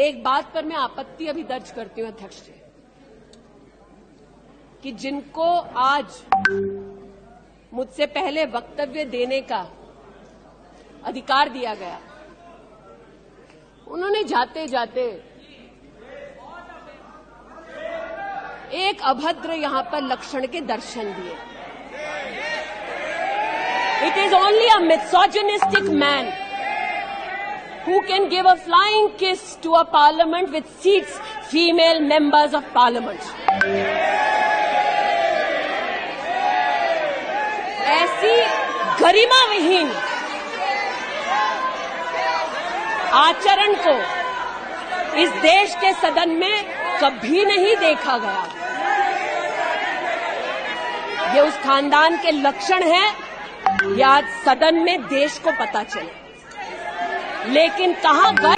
एक बात पर मैं आपत्ति अभी दर्ज करती हूं अध्यक्ष जी, कि जिनको आज मुझसे पहले वक्तव्य देने का अधिकार दिया गया, उन्होंने जाते जाते एक अभद्र यहां पर लक्षण के दर्शन दिए। It is only a misogynistic man who can give a flying kiss to a parliament which seats female members of parliament. ऐसी गरिमा विहीन आचरण को इस देश के सदन में कभी नहीं देखा गया। ये उस खानदान के लक्षण हैं, ये आज सदन में देश को पता चले। लेकिन कहां गए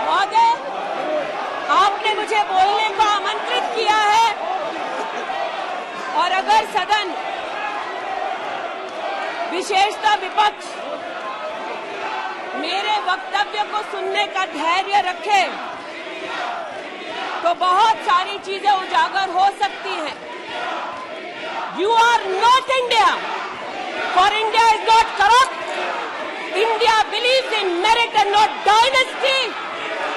महोदय, आपने मुझे बोलने को आमंत्रित किया है और अगर सदन, विशेषतः विपक्ष, मेरे वक्तव्य को सुनने का धैर्य रखे तो बहुत सारी चीजें उजागर हो सकती हैं। You are not India, for India is not corrupt. India believes in merit and not dynasty.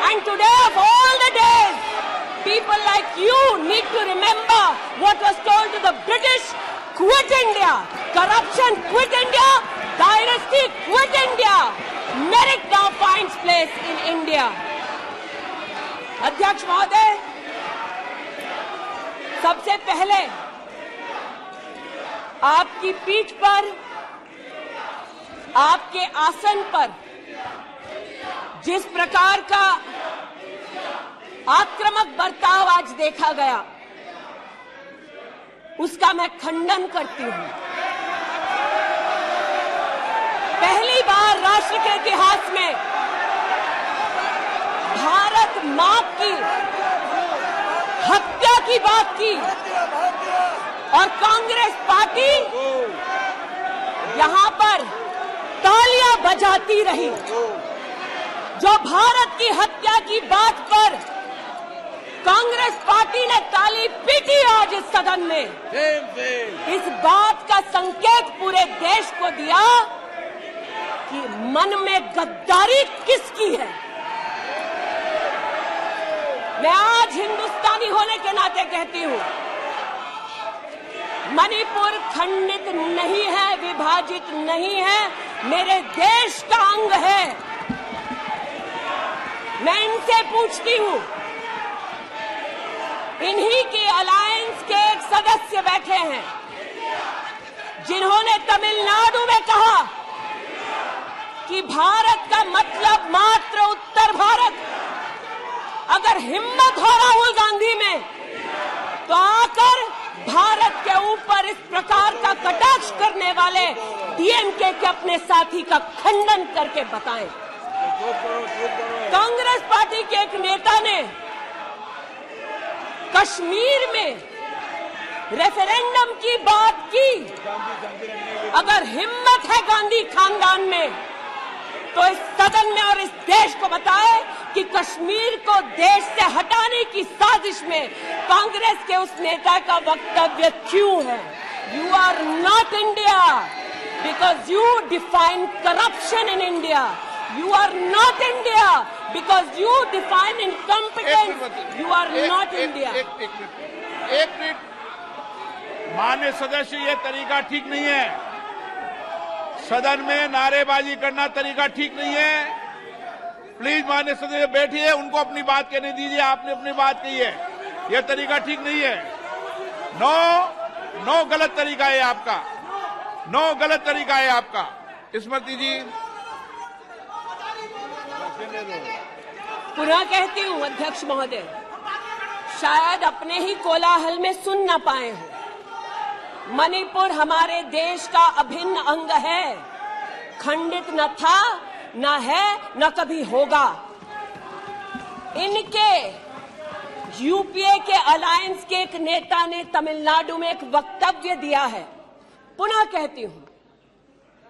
And today of all the days, people like you need to remember what was told to the British: quit India. Corruption, quit India. Dynasty, quit India. Merit now finds place in India. अध्यक्ष महोदय, सबसे पहले आपकी पीठ पर, आपके आसन पर जिस प्रकार का आक्रामक बर्ताव आज देखा गया, उसका मैं खंडन करती हूं। पहली बार राष्ट्र के इतिहास में भारत मां की हत्या की बात की और कांग्रेस पार्टी यहां पर तालियां बजाती रही। जो भारत की हत्या की बात पर कांग्रेस पार्टी ने ताली पीटी आज इस सदन में, इस बात का संकेत पूरे देश को दिया कि मन में गद्दारी किसकी है। मैं आज हिंदुस्तानी होने के नाते कहती हूं, मणिपुर खंडित नहीं है, विभाजित नहीं है, मेरे देश का अंग है। मैं इनसे पूछती हूं, इन्हीं के अलायंस के एक सदस्य बैठे हैं जिन्होंने तमिलनाडु में कहा कि भारत का मतलब मात्र उत्तर भारत। अगर हिम्मत हो राहुल गांधी में तो आकर भारत के ऊपर इस प्रकार का कटाक्ष करने वाले डीएमके के अपने साथी का खंडन करके बताएं। कांग्रेस पार्टी के एक नेता ने कश्मीर में रेफरेंडम की बात की। अगर हिम्मत है गांधी खानदान में तो इस सदन में और इस देश को बताए कि कश्मीर को देश से हटाने की साजिश में कांग्रेस के उस नेता का वक्तव्य क्यों है। You are not India because you define corruption in India. You are not India because you define incompetence. You are not India. एक मिनट, माननीय सदस्य, ये तरीका ठीक नहीं है। सदन में नारेबाजी करना तरीका ठीक नहीं है। प्लीज माननीय सदस्य बैठिए, उनको अपनी बात कहने दीजिए। आपने अपनी बात कही है, यह तरीका ठीक नहीं है। नो गलत तरीका है आपका, नो गलत तरीका है आपका। स्मृति जी, पुनः कहती हूं अध्यक्ष महोदय, शायद अपने ही कोलाहल में सुन न पाए हो। मणिपुर हमारे देश का अभिन्न अंग है, खंडित न था, न है, न कभी होगा। इनके यूपीए के अलायंस के एक नेता ने तमिलनाडु में एक वक्तव्य दिया है। पुनः कहती हूं,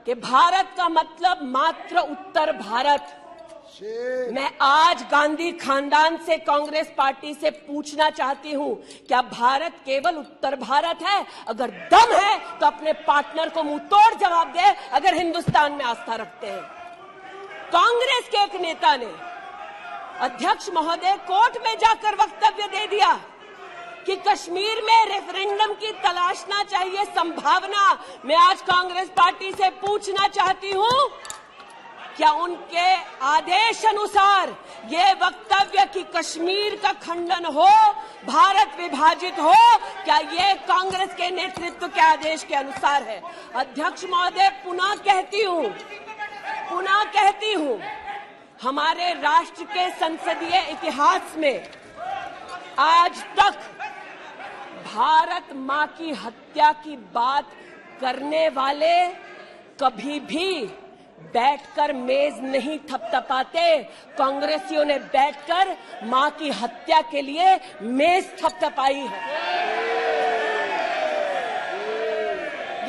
कि भारत का मतलब मात्र उत्तर भारत। मैं आज गांधी खानदान से, कांग्रेस पार्टी से पूछना चाहती हूं, क्या भारत केवल उत्तर भारत है? अगर दम है तो अपने पार्टनर को मुंह तोड़ जवाब दे, अगर हिंदुस्तान में आस्था रखते हैं। कांग्रेस के एक नेता ने, अध्यक्ष महोदय, कोर्ट में जाकर वक्तव्य दे दिया कि कश्मीर में रेफरेंडम की तलाशना चाहिए संभावना। मैं आज कांग्रेस पार्टी से पूछना चाहती हूं, क्या उनके आदेश अनुसार ये वक्तव्य कि कश्मीर का खंडन हो, भारत विभाजित हो, क्या ये कांग्रेस के नेतृत्व के आदेश के अनुसार है? अध्यक्ष महोदय, पुनः कहती हूं, हमारे राष्ट्र के संसदीय इतिहास में आज तक भारत मां की हत्या की बात करने वाले कभी भी बैठकर मेज नहीं थपथपाते। कांग्रेसियों ने बैठकर मां की हत्या के लिए मेज थपथपाई है।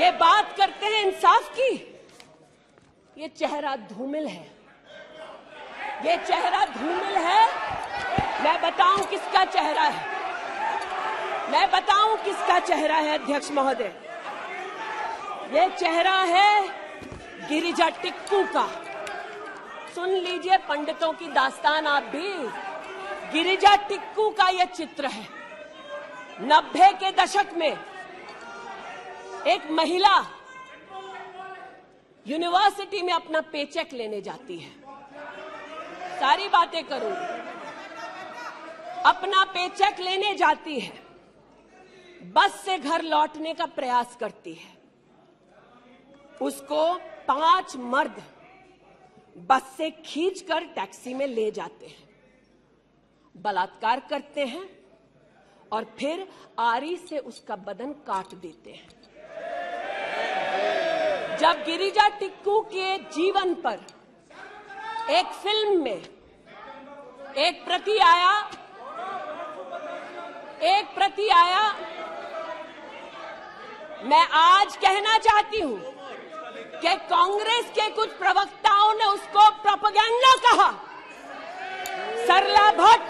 ये बात करते हैं इंसाफ की, ये चेहरा धूमिल है, ये चेहरा धूमिल है। मैं बताऊं किसका चेहरा है, मैं बताऊं किसका चेहरा है अध्यक्ष महोदय। ये चेहरा है गिरिजा टिक्कू का। सुन लीजिए पंडितों की दास्तान आप भी। गिरिजा टिक्कू का यह चित्र है। 90 के दशक में एक महिला यूनिवर्सिटी में अपना पेचेक लेने जाती है। सारी बातें करूंगी। अपना पेचेक लेने जाती है, बस से घर लौटने का प्रयास करती है। उसको 5 मर्द बस से खींचकर टैक्सी में ले जाते हैं, बलात्कार करते हैं और फिर आरी से उसका बदन काट देते हैं। जब गिरिजा टिक्कू के जीवन पर एक फिल्म में एक प्रति आया, मैं आज कहना चाहती हूं कि कांग्रेस के कुछ प्रवक्ताओं ने उसको प्रोपेगेंडा कहा। सरला भट्ट,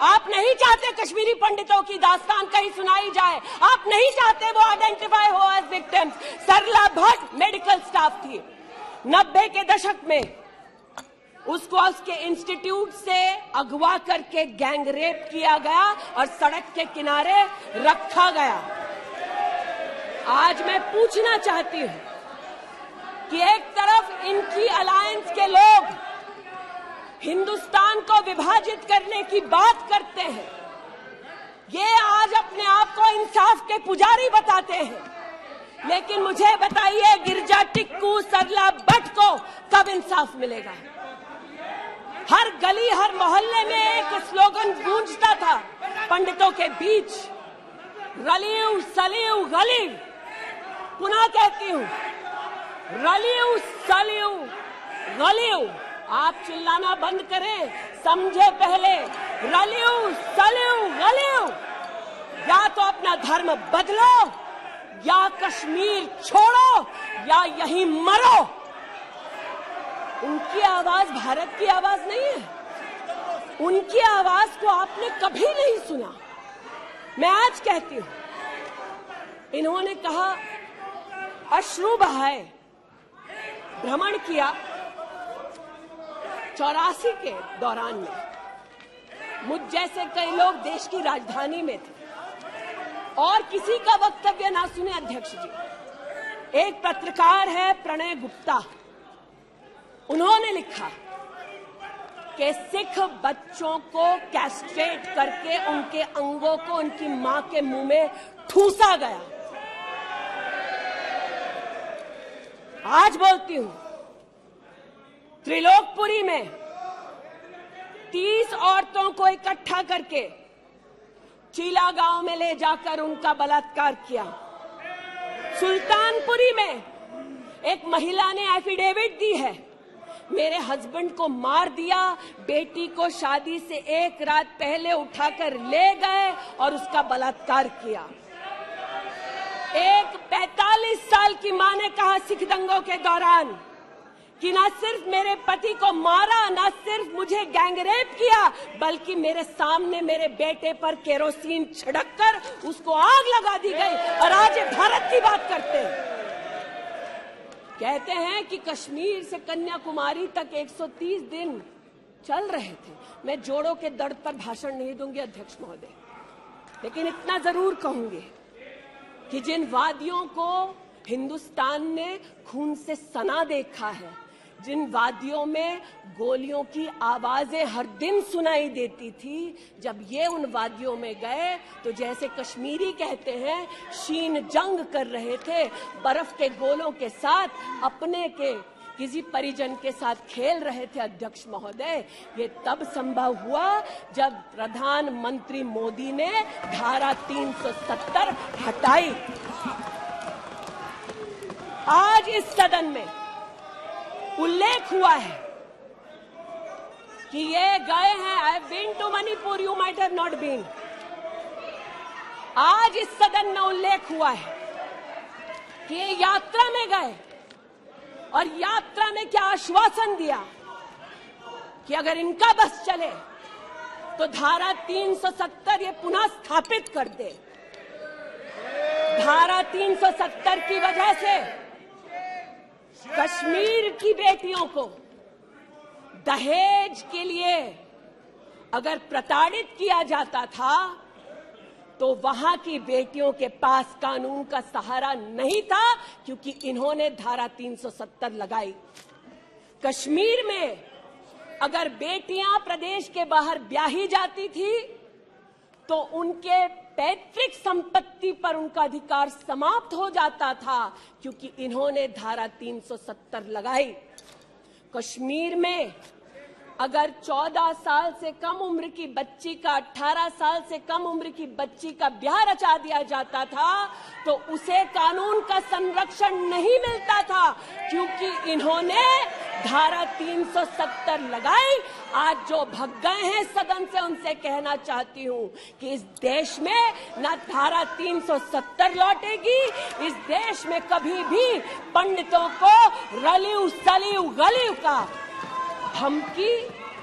आप नहीं चाहते कश्मीरी पंडितों की दास्तान कहीं सुनाई जाए, आप नहीं चाहते वो आइडेंटिफाई हो एज विक्टिम्स। सरला भट्ट मेडिकल स्टाफ थी। 90 के दशक में उसको उसके इंस्टीट्यूट से अगवा करके गैंग रेप किया गया और सड़क के किनारे रखा गया। आज मैं पूछना चाहती हूं कि एक तरफ इनकी अलायंस के लोग हिंदुस्तान को विभाजित करने की बात करते हैं, ये आज अपने आप को इंसाफ के पुजारी बताते हैं, लेकिन मुझे बताइए गिरिजा टिक्कू, सरला भट्ट को कब इंसाफ मिलेगा? हर गली, हर मोहल्ले में एक स्लोगन गूंजता था पंडितों के बीच, रलियू सलियू गलियू। पुनः कहती हूं, रलियू सलियू गलियू। आप चिल्लाना बंद करें, समझे पहले। रलियू सलियू गलियू। या तो अपना धर्म बदलो, या कश्मीर छोड़ो, या यहीं मरो। उनकी आवाज भारत की आवाज नहीं है। उनकी आवाज को आपने कभी नहीं सुना। मैं आज कहती हूं, इन्होंने कहा अश्रु बहाए, भ्रमण किया 84 के दौरान में। मुझ जैसे कई लोग देश की राजधानी में थे और किसी का वक्तव्य ना सुने। अध्यक्ष जी, एक पत्रकार है प्रणय गुप्ता, उन्होंने लिखा कि सिख बच्चों को कैस्ट्रेट करके उनके अंगों को उनकी मां के मुंह में ठूसा गया। आज बोलती हूं, त्रिलोकपुरी में 30 औरतों को इकट्ठा करके चीला गांव में ले जाकर उनका बलात्कार किया। सुल्तानपुरी में एक महिला ने एफिडेविट दी है, मेरे हस्बैंड को मार दिया, बेटी को शादी से एक रात पहले उठाकर ले गए और उसका बलात्कार किया। एक 45 साल की मां ने कहा सिख दंगों के दौरान कि ना सिर्फ मेरे पति को मारा, ना सिर्फ मुझे गैंगरेप किया, बल्कि मेरे सामने मेरे बेटे पर केरोसिन छिड़ककर उसको आग लगा दी गई। और आज ये भारत की बात करते हैं। कहते हैं कि कश्मीर से कन्याकुमारी तक 130 दिन चल रहे थे। मैं जोड़ों के दर्द पर भाषण नहीं दूंगी अध्यक्ष महोदय, लेकिन इतना जरूर कहूंगी कि जिन वादियों को हिंदुस्तान ने खून से सना देखा है, जिन वादियों में गोलियों की आवाजें हर दिन सुनाई देती थी, जब ये उन वादियों में गए तो जैसे कश्मीरी कहते हैं शीन जंग कर रहे थे, बर्फ के गोलों के साथ अपने के किसी परिजन के साथ खेल रहे थे। अध्यक्ष महोदय, ये तब संभव हुआ जब प्रधानमंत्री मोदी ने धारा 370 हटाई। आज इस सदन में उल्लेख हुआ है कि ये गए हैं। I have been to Manipur, you might have not been. आज इस सदन में उल्लेख हुआ है कि ये यात्रा में गए और यात्रा में क्या आश्वासन दिया कि अगर इनका बस चले तो धारा 370 ये पुनः स्थापित कर दे। धारा 370 की वजह से कश्मीर की बेटियों को दहेज के लिए अगर प्रताड़ित किया जाता था तो वहां की बेटियों के पास कानून का सहारा नहीं था, क्योंकि इन्होंने धारा 370 लगाई। कश्मीर में अगर बेटियां प्रदेश के बाहर ब्याही जाती थी तो उनके पैतृक संपत्ति पर उनका अधिकार समाप्त हो जाता था, क्योंकि इन्होंने धारा 370 लगाई। कश्मीर में अगर 14 साल से कम उम्र की बच्ची का 18 साल से कम उम्र की बच्ची का ब्याह रचा दिया जाता था तो उसे कानून का संरक्षण नहीं मिलता था, क्योंकि इन्होंने धारा 370 लगाई। आज जो भग गए हैं सदन से उनसे कहना चाहती हूं कि इस देश में न धारा 370 लौटेगी। इस देश में कभी भी पंडितों को रलिव सलिव गलिव का धमकी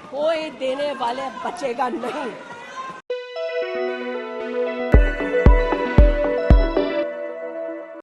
कोई देने वाले बचेगा नहीं।